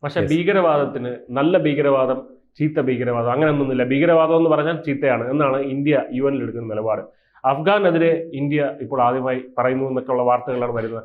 പക്ഷെ ഭീകരവാദത്തിന് നല്ല ഭീകരവാദം, ചീത്ത ഭീകരവാദം അങ്ങനെയൊന്നുമില്ല. ഭീകരവാദം എന്ന് പറഞ്ഞാൽ ചീത്തയാണ് എന്നാണ് ഇന്ത്യ UN എടുക്കുന്ന നിലപാട്. അഫ്ഗാനെതിരെ ഇന്ത്യ ഇപ്പോൾ ആദ്യമായി പറയുന്നു എന്നൊക്കെയുള്ള വാർത്തകളാണ് വരുന്നത്.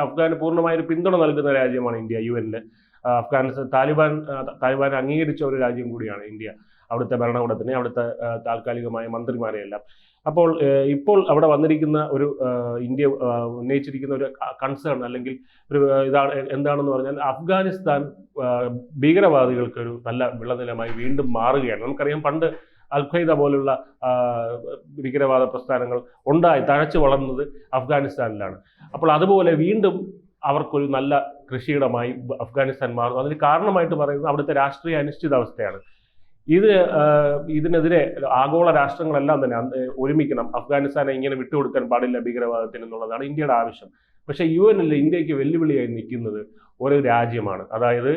അഫ്ഗാന് പൂർണ്ണമായ ഒരു പിന്തുണ നൽകുന്ന രാജ്യമാണ് ഇന്ത്യ UN. അഫ്ഗാനിസ്ഥാൻ താലിബാൻ അംഗീകരിച്ച ഒരു രാജ്യം കൂടിയാണ് ഇന്ത്യ. അവിടുത്തെ ഭരണകൂടത്തിനെ, അവിടുത്തെ താൽക്കാലികമായ മന്ത്രിമാരെയെല്ലാം. അപ്പോൾ ഇപ്പോൾ അവിടെ വന്നിരിക്കുന്ന ഒരു ഇന്ത്യ ഉന്നയിച്ചിരിക്കുന്ന ഒരു കൺസേൺ അല്ലെങ്കിൽ ഒരു ഇതാണ് എന്താണെന്ന് പറഞ്ഞാൽ, അഫ്ഗാനിസ്ഥാൻ ഭീകരവാദികൾക്ക് ഒരു നല്ല വിളനിലമായി വീണ്ടും മാറുകയാണ്. നമുക്കറിയാം, പണ്ട് അൽ-ഖ്വയ്ദ പോലുള്ള ഭീകരവാദ പ്രസ്ഥാനങ്ങൾ തഴച്ചു വളർന്നത് അഫ്ഗാനിസ്ഥാനിലാണ്. അപ്പോൾ അതുപോലെ വീണ്ടും അവർക്കൊരു നല്ല കൃഷിയിടമായി അഫ്ഗാനിസ്ഥാൻ മാറുന്നു. അതിന് കാരണമായിട്ട് പറയുന്നത് അവിടുത്തെ രാഷ്ട്രീയ അനിശ്ചിതാവസ്ഥയാണ്. ഇതിനെതിരെ ആഗോള രാഷ്ട്രങ്ങളെല്ലാം തന്നെ ഒരുമിക്കണം. അഫ്ഗാനിസ്ഥാനെ ഇങ്ങനെ വിട്ടുകൊടുക്കാൻ പാടില്ല ഭീകരവാദത്തിന് എന്നുള്ളതാണ് ഇന്ത്യയുടെ ആവശ്യം. പക്ഷേ UN ഇന്ത്യക്ക് വെല്ലുവിളിയായി നിൽക്കുന്നത് ഒരു രാജ്യമാണ്. അതായത്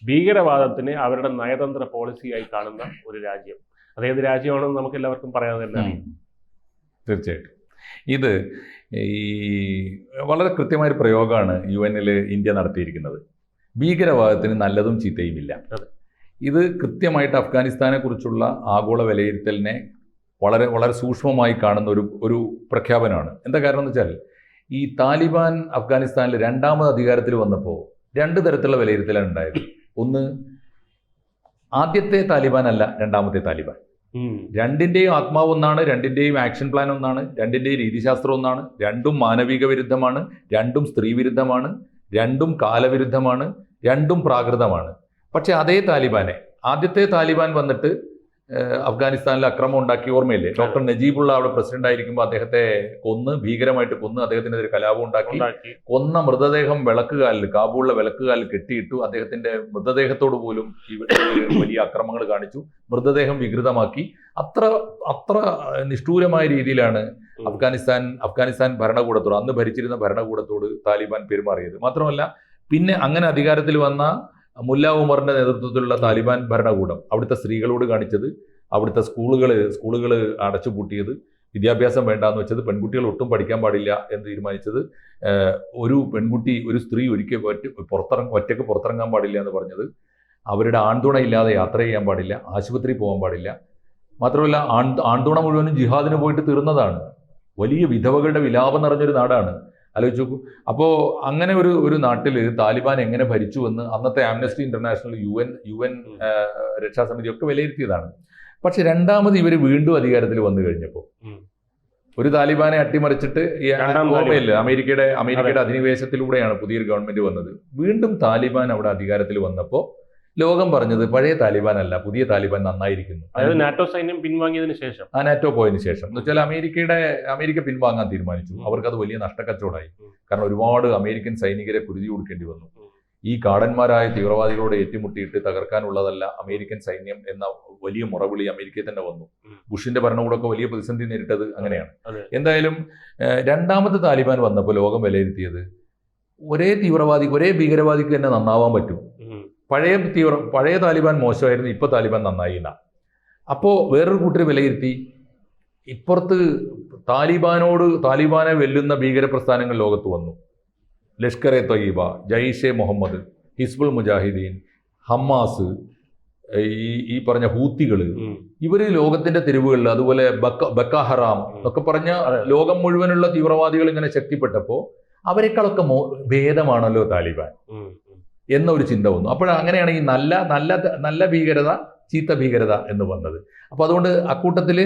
ഭീകരവാദത്തിനെ അവരുടെ നയതന്ത്ര പോളിസിയായി കാണുന്ന ഒരു രാജ്യം. അതേത് രാജ്യമാണെന്ന് നമുക്ക് എല്ലാവർക്കും പറയാതെ തന്നെ അറിയാം. തീർച്ചയായിട്ടും ഇത് ഈ വളരെ കൃത്യമായൊരു പ്രയോഗമാണ് UN ഇന്ത്യ നടത്തിയിരിക്കുന്നത്. ഭീകരവാദത്തിന് നല്ലതും ചീത്തയുമില്ല. ഇത് കൃത്യമായിട്ട് അഫ്ഗാനിസ്ഥാനെ കുറിച്ചുള്ള ആഗോള വിലയിരുത്തലിനെ വളരെ വളരെ സൂക്ഷ്മമായി കാണുന്ന ഒരു പ്രഖ്യാപനമാണ്. എന്താ കാരണം എന്ന് വെച്ചാൽ, ഈ താലിബാൻ അഫ്ഗാനിസ്ഥാനിൽ രണ്ടാമത് അധികാരത്തിൽ വന്നപ്പോൾ രണ്ട് തരത്തിലുള്ള വിലയിരുത്തലാണ് ഉണ്ടായത്. ഒന്ന്, ആദ്യത്തെ താലിബാൻ അല്ല രണ്ടാമത്തെ താലിബാൻ. രണ്ടിൻ്റെയും ആത്മാവ് ഒന്നാണ്, രണ്ടിൻ്റെയും ആക്ഷൻ പ്ലാൻ ഒന്നാണ്, രണ്ടിൻ്റെയും രീതിശാസ്ത്രം ഒന്നാണ്, രണ്ടും മാനവിക വിരുദ്ധമാണ്, രണ്ടും സ്ത്രീ വിരുദ്ധമാണ്, രണ്ടും കാലവിരുദ്ധമാണ്, രണ്ടും പ്രാകൃതമാണ്. പക്ഷെ അതേ താലിബാനെ, ആദ്യത്തെ താലിബാൻ വന്നിട്ട് അഫ്ഗാനിസ്ഥാനിൽ അക്രമം ഉണ്ടാക്കി, ഓർമ്മയില്ലേ? ഡോക്ടർ നജീബുള്ള അവിടെ പ്രസിഡന്റ് ആയിരിക്കുമ്പോൾ അദ്ദേഹത്തെ ഭീകരമായിട്ട് കൊന്ന്, അദ്ദേഹത്തിനെതിരെ കലാപം ഉണ്ടാക്കി, കൊന്ന മൃതദേഹം കാബൂളിലെ വിളക്കുകാലിൽ കെട്ടിയിട്ടു. അദ്ദേഹത്തിന്റെ മൃതദേഹത്തോട് പോലും വലിയ അക്രമങ്ങൾ കാണിച്ചു, മൃതദേഹം വികൃതമാക്കി. അത്ര നിഷ്ഠൂരമായ രീതിയിലാണ് അഫ്ഗാനിസ്ഥാൻ ഭരണകൂടത്തോട്, അന്ന് ഭരിച്ചിരുന്ന ഭരണകൂടത്തോട് താലിബാൻ പെരുമാറിയത്. മാത്രമല്ല, പിന്നെ അങ്ങനെ അധികാരത്തിൽ വന്ന മുല്ല ഉമറിന്റെ നേതൃത്വത്തിലുള്ള താലിബാൻ ഭരണകൂടം അവിടുത്തെ സ്ത്രീകളോട് കാണിച്ചത്, അവിടുത്തെ സ്കൂളുകൾ അടച്ചുപൂട്ടിയത്, വിദ്യാഭ്യാസം വേണ്ടാന്ന് വെച്ചത്, പെൺകുട്ടികൾ ഒട്ടും പഠിക്കാൻ പാടില്ല എന്ന് തീരുമാനിച്ചത്, ഒരു സ്ത്രീ ഒറ്റയ്ക്ക് പുറത്തിറങ്ങാൻ പാടില്ല എന്ന് പറഞ്ഞത്, അവരുടെ ആൺതുണ ഇല്ലാതെ യാത്ര ചെയ്യാൻ പാടില്ല, ആശുപത്രി പോകാൻ പാടില്ല. മാത്രമല്ല, ആൺതുണ മുഴുവനും ജിഹാദിന് പോയിട്ട് തീർന്നതാണ്. വലിയ വിധവകളുടെ വിലാപം നിറഞ്ഞൊരു നാടാണ്. ആലോചിച്ച് നോക്കൂ. അപ്പോൾ അങ്ങനെ ഒരു നാട്ടിൽ താലിബാൻ എങ്ങനെ ഭരിച്ചുവെന്ന് അന്നത്തെ ആംനസ്റ്റി ഇന്റർനാഷണൽ, UN രക്ഷാസമിതി ഒക്കെ വിലയിരുത്തിയതാണ്. പക്ഷെ രണ്ടാമത് ഇവർ വീണ്ടും അധികാരത്തിൽ വന്നു കഴിഞ്ഞപ്പോൾ ഒരു താലിബാനെ അട്ടിമറിച്ചിട്ട്, ഓർമ്മയില്ല, അമേരിക്കയുടെ അധിനിവേശത്തിലൂടെയാണ് പുതിയൊരു ഗവൺമെന്റ് വന്നത്. വീണ്ടും താലിബാൻ അവിടെ അധികാരത്തിൽ വന്നപ്പോൾ ലോകം പറഞ്ഞത് പഴയ താലിബാൻ അല്ല, പുതിയ താലിബാൻ നന്നായിരിക്കുന്നു. അതായത് നാറ്റോ സൈന്യം പിൻവാങ്ങിയതിനു ശേഷം, നാറ്റോ പോയതിനു ശേഷം എന്ന് വെച്ചാൽ അമേരിക്ക പിൻവാങ്ങാൻ തീരുമാനിച്ചു. അവർക്കത് വലിയ നഷ്ടക്കച്ചവടമായി. കാരണം ഒരുപാട് അമേരിക്കൻ സൈനികരെ കുരുതി കൊടുക്കേണ്ടി വന്നു. ഈ കാടന്മാരായ തീവ്രവാദികളോട് ഏറ്റുമുട്ടിയിട്ട് തകർക്കാനുള്ളതല്ല അമേരിക്കൻ സൈന്യം എന്ന വലിയ മുറവിളി അമേരിക്കയിൽ തന്നെ വന്നു. ബുഷിന്റെ ഭരണകൂടമൊക്കെ വലിയ പ്രതിസന്ധി നേരിട്ടത് അങ്ങനെയാണ്. എന്തായാലും രണ്ടാമത്തെ താലിബാൻ വന്നപ്പോൾ ലോകം വിലയിരുത്തിയത്, ഒരേ ഭീകരവാദിക്ക് തന്നെ നന്നാവാൻ പറ്റും. പഴയ താലിബാൻ മോശമായിരുന്നു, ഇപ്പോൾ താലിബാൻ നന്നായില്ല. അപ്പോൾ വേറൊരു കൂട്ടർ വിലയിരുത്തി, ഇപ്പുറത്ത് താലിബാനെ വെല്ലുന്ന ഭീകരപ്രസ്ഥാനങ്ങൾ ലോകത്ത് വന്നു. ലഷ്കർ-എ തൊയ്ബ, ജയ്ഷെ മുഹമ്മദ്, ഹിസ്ബുൾ മുജാഹിദീൻ, ഹമാസ്, ഈ പറഞ്ഞ ഹൂത്തികൾ, ഇവര് ലോകത്തിന്റെ തെരുവുകളിൽ, അതുപോലെ ബക്ക ഹറാം എന്നൊക്കെ പറഞ്ഞ ലോകം മുഴുവനുള്ള തീവ്രവാദികൾ ഇങ്ങനെ ശക്തിപ്പെട്ടപ്പോൾ അവരെക്കാളൊക്കെ ഭേദമാണല്ലോ താലിബാൻ എന്നൊരു ചിന്ത വന്നു. അങ്ങനെയാണ് ഈ നല്ല ഭീകരത, ചീത്ത ഭീകരത എന്ന് വന്നത്. അപ്പോൾ അതുകൊണ്ട് അക്കൂട്ടത്തിൽ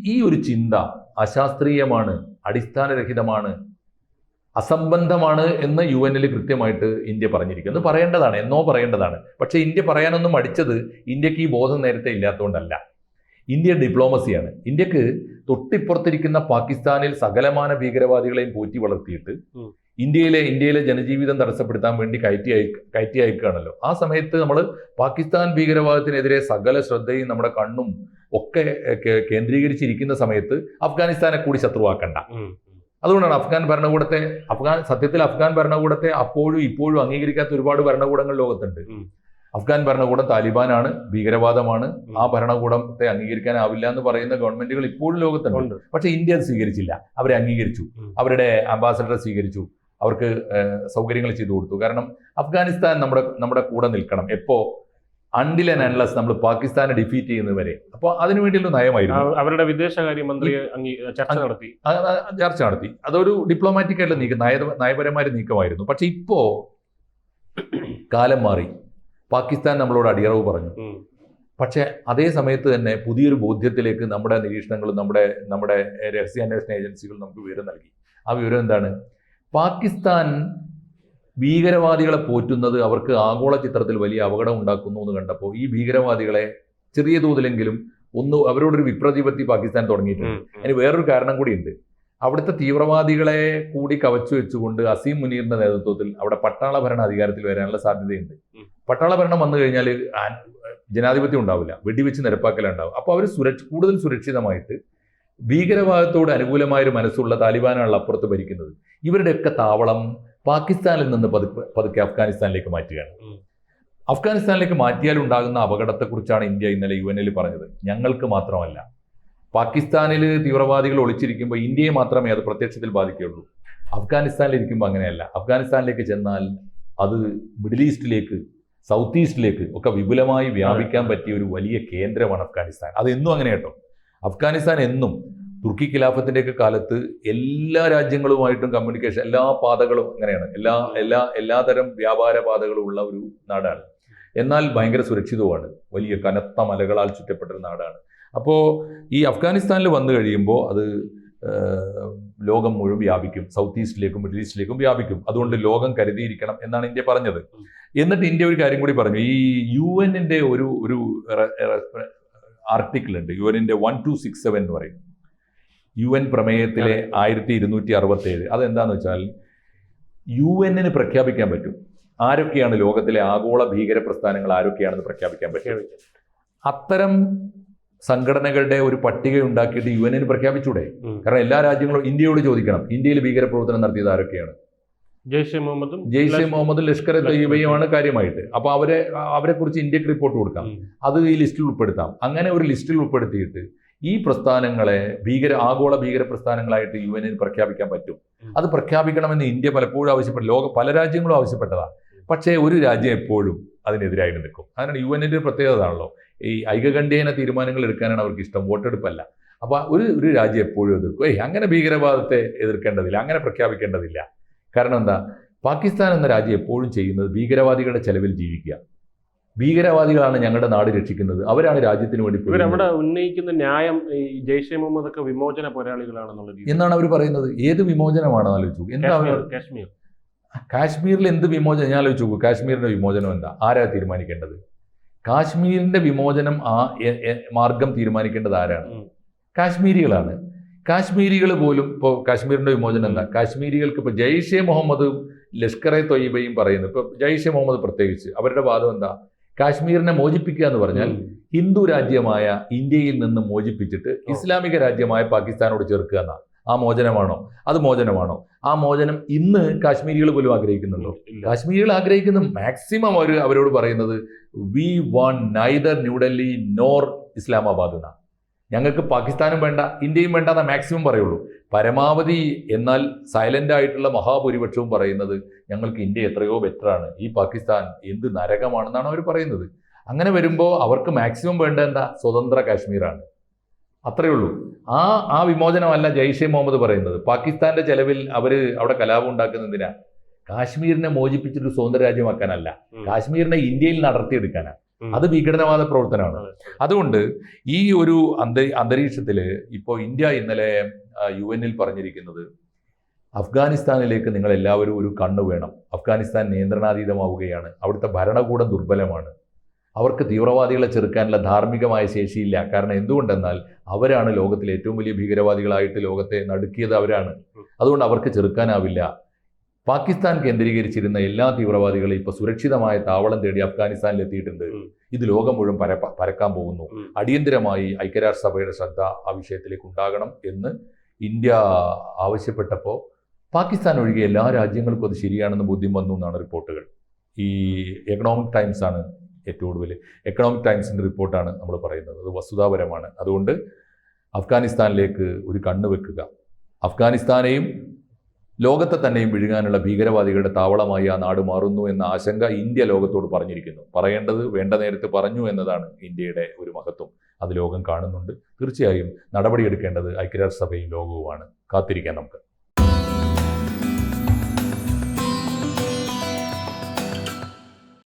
ഈ ഒരു ചിന്ത അശാസ്ത്രീയമാണ്, അടിസ്ഥാനരഹിതമാണ്, അസംബന്ധമാണ് എന്ന് UN കൃത്യമായിട്ട് ഇന്ത്യ പറഞ്ഞിരിക്കുന്നത്. പറയേണ്ടതാണ്, എന്നോ പറയേണ്ടതാണ്. പക്ഷേ ഇന്ത്യ പറയാനൊന്നും മടിച്ചത് ഇന്ത്യക്ക് ഈ ബോധം നേരത്തെ ഇല്ലാത്തതുകൊണ്ടല്ല. ഇന്ത്യ ഡിപ്ലോമസിയാണ്. ഇന്ത്യക്ക് തൊട്ടിപ്പുറത്തിരിക്കുന്ന പാകിസ്ഥാനിൽ സകലമാന ഭീകരവാദികളെയും പോറ്റി വളർത്തിയിട്ട് ഇന്ത്യയിലെ ജനജീവിതം തടസ്സപ്പെടുത്താൻ വേണ്ടി കയറ്റി അയക്കുകയാണല്ലോ. ആ സമയത്ത് നമ്മൾ പാകിസ്ഥാൻ ഭീകരവാദത്തിനെതിരെ സകല ശ്രദ്ധയും നമ്മുടെ കണ്ണും ഒക്കെ കേന്ദ്രീകരിച്ചിരിക്കുന്ന സമയത്ത് അഫ്ഗാനിസ്ഥാനെ കൂടി ശത്രുവാക്കണ്ട. അതുകൊണ്ടാണ് സത്യത്തിൽ അഫ്ഗാൻ ഭരണകൂടത്തെ അപ്പോഴും ഇപ്പോഴും അംഗീകരിക്കാത്ത ഒരുപാട് ഭരണകൂടങ്ങൾ ലോകത്തുണ്ട്. അഫ്ഗാൻ ഭരണകൂടം താലിബാനാണ്, ഭീകരവാദമാണ്, ആ ഭരണകൂടത്തെ അംഗീകരിക്കാനാവില്ല എന്ന് പറയുന്ന ഗവൺമെന്റുകൾ ഇപ്പോഴും ലോകത്തുണ്ട്. പക്ഷെ ഇന്ത്യ അത് സ്വീകരിച്ചില്ല. അവരെ അംഗീകരിച്ചു, അവരുടെ അംബാസഡറെ സ്വീകരിച്ചു, അവർക്ക് സൗകര്യങ്ങൾ ചെയ്തു കൊടുത്തു. കാരണം അഫ്ഗാനിസ്ഥാൻ നമ്മുടെ കൂടെ നിൽക്കണം എപ്പോ അൺടിൽ ആൻഡ് അൺലെസ് നമ്മൾ പാകിസ്ഥാനെ ഡിഫീറ്റ് ചെയ്യുന്നവരെ. അപ്പോൾ അതിനു വേണ്ടിയുള്ള നയമായിരുന്നു. അവരുടെ വിദേശകാര്യമന്ത്രി ചർച്ച നടത്തി. അതൊരു ഡിപ്ലോമാറ്റിക് ആയിട്ടുള്ള നീക്കം, നയപരമായ നീക്കമായിരുന്നു. പക്ഷെ ഇപ്പോ കാലം മാറി. പാകിസ്ഥാൻ നമ്മളോട് അടിയറവ് പറഞ്ഞു. പക്ഷെ അതേ സമയത്ത് തന്നെ പുതിയൊരു ബോധ്യത്തിലേക്ക് നമ്മുടെ നിരീക്ഷണങ്ങളും നമ്മുടെ രഹസ്യാന്വേഷണ ഏജൻസികളും നമുക്ക് വിവരം നൽകി. ആ വിവരം എന്താണ്? പാകിസ്ഥാൻ ഭീകരവാദികളെ പോറ്റുന്നത് അവർക്ക് ആഗോള ചിത്രത്തിൽ വലിയ അപകടം ഉണ്ടാക്കുന്നു എന്ന് കണ്ടപ്പോൾ ഈ ഭീകരവാദികളെ ചെറിയ തോതിലെങ്കിലും അവരോടൊരു വിപ്രതിപത്തി പാകിസ്ഥാൻ തുടങ്ങിയിട്ടുണ്ട്. അതിന് വേറൊരു കാരണം കൂടിയുണ്ട്. അവിടുത്തെ തീവ്രവാദികളെ കൂടി കവച്ചു വെച്ചുകൊണ്ട് അസീം മുനീറിന്റെ നേതൃത്വത്തിൽ അവിടെ പട്ടാള ഭരണ അധികാരത്തിൽ വരാനുള്ള സാധ്യതയുണ്ട്. പട്ടാള ഭരണം വന്നു കഴിഞ്ഞാൽ ജനാധിപത്യം ഉണ്ടാവില്ല, വെടിവെച്ച് നിരപ്പാക്കലുണ്ടാവും. അപ്പോൾ അവർ കൂടുതൽ സുരക്ഷിതമായിട്ട് ഭീകരവാദത്തോട് അനുകൂലമായൊരു മനസ്സുള്ള താലിബാനാണല്ലോ അപ്പുറത്ത് ഭരിക്കുന്നത്. ഇവരുടെയൊക്കെ താവളം പാകിസ്ഥാനിൽ നിന്ന് പതുക്കെ അഫ്ഗാനിസ്ഥാനിലേക്ക് മാറ്റുകയാണ്. അഫ്ഗാനിസ്ഥാനിലേക്ക് മാറ്റിയാൽ ഉണ്ടാകുന്ന അപകടത്തെക്കുറിച്ചാണ് ഇന്ത്യ ഇന്നലെ UN പറഞ്ഞത്. ഞങ്ങൾക്ക് മാത്രമല്ല, പാകിസ്ഥാനിൽ തീവ്രവാദികൾ ഒളിച്ചിരിക്കുമ്പോൾ ഇന്ത്യയെ മാത്രമേ അത് പ്രത്യക്ഷത്തിൽ ബാധിക്കുകയുള്ളൂ. അഫ്ഗാനിസ്ഥാനിൽ ഇരിക്കുമ്പോൾ അങ്ങനെയല്ല. അഫ്ഗാനിസ്ഥാനിലേക്ക് ചെന്നാൽ അത് മിഡിൽ ഈസ്റ്റിലേക്ക്, സൗത്ത് ഈസ്റ്റിലേക്ക് ഒക്കെ വിപുലമായി വ്യാപിക്കാൻ പറ്റിയ ഒരു വലിയ കേന്ദ്രമാണ് അഫ്ഗാനിസ്ഥാൻ. അതെന്നും അങ്ങനെ കേട്ടോ. അഫ്ഗാനിസ്ഥാൻ എന്നും തുർക്കി ഖിലാഫത്തിൻ്റെയൊക്കെ കാലത്ത് എല്ലാ രാജ്യങ്ങളുമായിട്ടും കമ്മ്യൂണിക്കേഷൻ, എല്ലാ പാതകളും അങ്ങനെയാണ്, എല്ലാതരം വ്യാപാര പാതകളും ഉള്ള ഒരു നാടാണ്. എന്നാൽ ഭയങ്കര സുരക്ഷിതവുമാണ്. വലിയ കനത്ത മലകളാൽ ചുറ്റപ്പെട്ടൊരു നാടാണ്. അപ്പോൾ ഈ അഫ്ഗാനിസ്ഥാനിൽ വന്നു കഴിയുമ്പോൾ അത് ലോകം മുഴുവൻ വ്യാപിക്കും, സൗത്ത് ഈസ്റ്റിലേക്കും മിഡിൽ ഈസ്റ്റിലേക്കും വ്യാപിക്കും. അതുകൊണ്ട് ലോകം കരുതിയിരിക്കണം എന്നാണ് ഇന്ത്യ പറഞ്ഞത്. എന്നിട്ട് ഇന്ത്യ ഒരു കാര്യം കൂടി പറഞ്ഞു. ഈ UN ഒരു ആർട്ടിക്കിൾ ഉണ്ട്, UN 1267 എന്ന് പറയും. UN പ്രമേയത്തിലെ 1267. അതെന്താന്ന് വെച്ചാൽ UN പ്രഖ്യാപിക്കാൻ പറ്റും ആരൊക്കെയാണ് ലോകത്തിലെ ആഗോള ഭീകര പ്രസ്ഥാനങ്ങൾ ആരൊക്കെയാണെന്ന് പ്രഖ്യാപിക്കാൻ പറ്റും. അത്തരം സംഘടനകളുടെ ഒരു പട്ടിക ഉണ്ടാക്കിയിട്ട് UN പ്രഖ്യാപിച്ചൂടെ? കാരണം എല്ലാ രാജ്യങ്ങളും ഇന്ത്യയോട് ചോദിക്കണം, ഇന്ത്യയിൽ ഭീകരപ്രവർത്തനം നടത്തിയത് ആരൊക്കെയാണ്? ജെയ്ഷെ മുഹമ്മദും ലഷ്കർ തൊയ്യബയുമാണ് കാര്യമായിട്ട്. അപ്പോൾ അവരെ കുറിച്ച് ഇന്ത്യക്ക് റിപ്പോർട്ട് കൊടുക്കാം, അത് ഈ ലിസ്റ്റിൽ ഉൾപ്പെടുത്താം. അങ്ങനെ ഒരു ലിസ്റ്റിൽ ഉൾപ്പെടുത്തിയിട്ട് ഈ പ്രസ്ഥാനങ്ങളെ ആഗോള ഭീകര പ്രസ്ഥാനങ്ങളായിട്ട് UN പ്രഖ്യാപിക്കാൻ പറ്റും. അത് പ്രഖ്യാപിക്കണമെന്ന് ഇന്ത്യ പലപ്പോഴും പല രാജ്യങ്ങളും ആവശ്യപ്പെട്ടതാണ്. പക്ഷേ ഒരു രാജ്യം എപ്പോഴും അതിനെതിരായിട്ട് നിൽക്കും. അതിനാണ് UN പ്രത്യേകത ആണല്ലോ. ഈ ഐകകണ്ഠ്യേന തീരുമാനങ്ങൾ എടുക്കാനാണ് അവർക്ക് ഇഷ്ടം, വോട്ടെടുപ്പല്ല. അപ്പോൾ ഒരു രാജ്യം എപ്പോഴും എതിർക്കും. അങ്ങനെ ഭീകരവാദത്തെ എതിർക്കേണ്ടതില്ല, അങ്ങനെ പ്രഖ്യാപിക്കേണ്ടതില്ല. കാരണം എന്താ? പാകിസ്ഥാൻ എന്ന രാജ്യം എപ്പോഴും ചെയ്യുന്നത് ഭീകരവാദികളുടെ ചെലവിൽ ജീവിക്കുക. ഭീകരവാദികളാണ് ഞങ്ങളുടെ നാട് രക്ഷിക്കുന്നത്, അവരാണ് രാജ്യത്തിന് വേണ്ടി ഉന്നയിക്കുന്ന ന്യായം ജെയ്ഷെ മുഹമ്മദ് ഒക്കെ വിമോചന പോരാളികളാണെന്നുള്ള എന്നാണ് അവർ പറയുന്നത്. ഏത് വിമോചനമാണ് ആലോചിച്ചു? എന്താ കാശ്മീരിൽ എന്ത് വിമോചനം? ഞാൻ ആലോചിച്ചു നോക്കൂ. കാശ്മീരിന്റെ വിമോചനം എന്താ? ആരാ തീരുമാനിക്കേണ്ടത്? കാശ്മീരിന്റെ വിമോചനം മാർഗം തീരുമാനിക്കേണ്ടത് ആരാണ്? കാശ്മീരികളാണ്. കാശ്മീരികൾ പോലും ഇപ്പോൾ കാശ്മീരിന്റെ വിമോചനം എന്താ? കാശ്മീരികൾക്ക് ഇപ്പോൾ ജെയ്ഷെ മുഹമ്മദും ലഷ്കർ തൊയ്യബയും പറയുന്നു. ഇപ്പോൾ ജെയ്ഷെ മുഹമ്മദ് പ്രത്യേകിച്ച് അവരുടെ വാദം എന്താ? കാശ്മീരിനെ മോചിപ്പിക്കുക എന്ന് പറഞ്ഞാൽ ഹിന്ദു രാജ്യമായ ഇന്ത്യയിൽ നിന്ന് മോചിപ്പിച്ചിട്ട് ഇസ്ലാമിക രാജ്യമായ പാകിസ്ഥാനോട് ചേർക്കുക എന്നാ. ആ മോചനമാണോ? അത് മോചനമാണോ? ആ മോചനം ഇന്ന് കാശ്മീരികൾ പോലും ആഗ്രഹിക്കുന്നുണ്ടോ? കാശ്മീരികൾ ആഗ്രഹിക്കുന്ന മാക്സിമം അവരോട് പറയുന്നത് we want neither New Delhi nor Islamabad എന്നാ. ഞങ്ങൾക്ക് പാകിസ്ഥാനും വേണ്ട, ഇന്ത്യയും വേണ്ട എന്നാ മാക്സിമം പറയുള്ളൂ. പരമാവധി എന്നാൽ സൈലന്റ് ആയിട്ടുള്ള മഹാഭൂരിപക്ഷവും പറയുന്നത് ഞങ്ങൾക്ക് ഇന്ത്യ എത്രയോ ബെറ്ററാണ്, ഈ പാകിസ്ഥാൻ എന്ത് നരകമാണെന്നാണ് അവർ പറയുന്നത്. അങ്ങനെ വരുമ്പോൾ അവർക്ക് മാക്സിമം വേണ്ട എന്താ? സ്വതന്ത്ര കാശ്മീരാണ്. അത്രയേ ഉള്ളൂ. ആ വിമോചനമല്ല ജെയ്ഷെ മുഹമ്മദ് പറയുന്നത്. പാകിസ്ഥാന്റെ ചെലവിൽ അവിടെ കലാപം ഉണ്ടാക്കുന്നതിനാ? കാശ്മീരിനെ മോചിപ്പിച്ചിട്ട് സ്വതന്ത്ര രാജ്യമാക്കാനല്ല, കാശ്മീരിനെ ഇന്ത്യയിൽ നടത്തിയെടുക്കാനാണ്. അത് വിഘടനവാദ പ്രവർത്തനമാണ്. അതുകൊണ്ട് ഈ ഒരു അന്തരീക്ഷത്തിൽ ഇപ്പോൾ ഇന്ത്യ ഇന്നലെ UN പറഞ്ഞിരിക്കുന്നത് അഫ്ഗാനിസ്ഥാനിലേക്ക് നിങ്ങൾ എല്ലാവരും ഒരു കണ്ണ് വേണം. അഫ്ഗാനിസ്ഥാൻ നിയന്ത്രണാതീതമാവുകയാണ്, അവിടുത്തെ ഭരണകൂടം ദുർബലമാണ്, അവർക്ക് തീവ്രവാദികളെ ചെറുക്കാനുള്ള ധാർമ്മികമായ ശേഷിയില്ല. കാരണം എന്തുകൊണ്ടെന്നാൽ അവരാണ് ലോകത്തിലെ ഏറ്റവും വലിയ ഭീകരവാദികളായിട്ട് ലോകത്തെ നടുക്കിയത് അവരാണ്. അതുകൊണ്ട് അവർക്ക് ചെറുക്കാനാവില്ല. പാകിസ്ഥാൻ കേന്ദ്രീകരിച്ചിരുന്ന എല്ലാ തീവ്രവാദികളും ഇപ്പോൾ സുരക്ഷിതമായ താവളം തേടി അഫ്ഗാനിസ്ഥാനിൽ എത്തിയിട്ടുണ്ട്. ഇത് ലോകം മുഴുവൻ പരക്കാൻ പോകുന്നു. അടിയന്തരമായി ഐക്യരാഷ്ട്രസഭയുടെ ശ്രദ്ധ ആ വിഷയത്തിലേക്ക് ഉണ്ടാകണം എന്ന് ഇന്ത്യ ആവശ്യപ്പെട്ടപ്പോൾ പാകിസ്ഥാൻ ഒഴികെ എല്ലാ രാജ്യങ്ങൾക്കും അത് ശരിയാണെന്ന് ബോധ്യം വന്നു എന്നാണ് റിപ്പോർട്ടുകൾ. ഈ എക്കണോമിക് ടൈംസ് ആണ് ഏറ്റവും കൂടുതൽ. എക്കണോമിക് ടൈംസിൻ്റെ റിപ്പോർട്ടാണ് നമ്മൾ പറയുന്നത്, അത് വസ്തുതാപരമാണ്. അതുകൊണ്ട് അഫ്ഗാനിസ്ഥാനിലേക്ക് ഒരു കണ്ണ് വെക്കുക. അഫ്ഗാനിസ്ഥാനെയും ലോകത്തെ തന്നെയും വിഴുങ്ങാനുള്ള ഭീകരവാദികളുടെ താവളമായി ആ നാട് മാറുന്നു എന്ന ആശങ്ക ഇന്ത്യ ലോകത്തോട് പറഞ്ഞിരിക്കുന്നു. പറയേണ്ടത് വേണ്ട നേരത്ത് പറഞ്ഞു എന്നതാണ് ഇന്ത്യയുടെ ഒരു മഹത്വം. അത് ലോകം കാണുന്നുണ്ട്. തീർച്ചയായും നടപടിയെടുക്കേണ്ടത് ഐക്യരാഷ്ട്രസഭയും ലോകവുമാണ്. കാത്തിരിക്കാം നമുക്ക്.